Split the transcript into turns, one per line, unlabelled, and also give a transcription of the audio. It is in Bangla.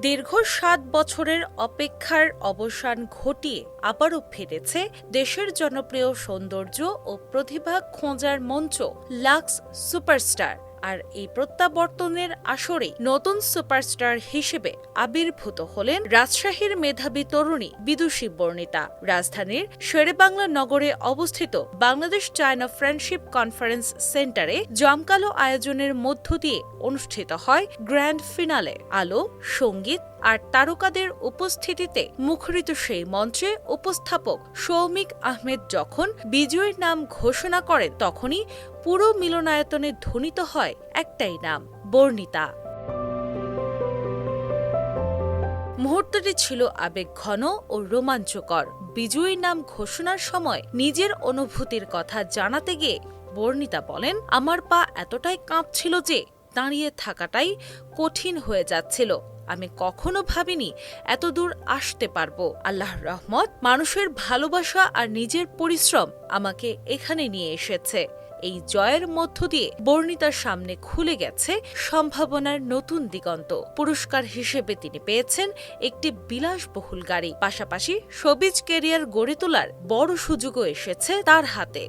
দীর্ঘ ৭ বছরের অপেক্ষার অবসান ঘটিয়ে আবারও ফিরেছে দেশের জনপ্রিয় সৌন্দর্য ও প্রতিভা খোঁজার মঞ্চ লাক্স সুপারস্টার। আর এই প্রত্যাবর্তনের আসরে নতুন সুপারস্টার হিসেবে আবির্ভূত হলেন রাজশাহীর মেধাবী তরুণী বিদুষী বর্ণিতা। রাজধানীর শেরেবাংলা নগরে অবস্থিত বাংলাদেশ চায়না ফ্রেন্ডশিপ কনফারেন্স সেন্টারে জমকালো আয়োজনের মধ্য দিয়ে অনুষ্ঠিত হয় গ্র্যান্ড ফিনালে। আলো, সঙ্গীত আর তারকাদের উপস্থিতিতে মুখরিত সেই মঞ্চে উপস্থাপক সৌমিক আহমেদ যখন বিজয়ীর নাম ঘোষণা করেন, তখনই পুরো মিলনায়তনে ধ্বনিত হয় একটাই নাম, বর্ণিতা। মুহূর্তটি ছিল আবেগঘন ও রোমাঞ্চকর। বিজয়ীর নাম ঘোষণার সময় নিজের অনুভূতির কথা জানাতে গিয়ে বর্ণিতা বলেন, আমার পা এতটাই কাঁপছিল যে দাঁড়িয়ে থাকাটাই কঠিন হয়ে যাচ্ছিল। আমি কখনো ভাবিনি এতদূর আসতে পারবো। আল্লাহর রহমত, মানুষের ভালোবাসা আর নিজের পরিশ্রম আমাকে এখানে নিয়ে এসেছে। এই জয়ের মধ্য দিয়ে বর্ণিতার সামনে খুলে গেছে সম্ভাবনার নতুন দিগন্ত। পুরস্কার হিসেবে তিনি পেয়েছেন একটি বিলাসবহুল গাড়ি, পাশাপাশি শোবিজ ক্যারিয়ার গড়ে তোলার বড় সুযোগও এসেছে তার হাতে।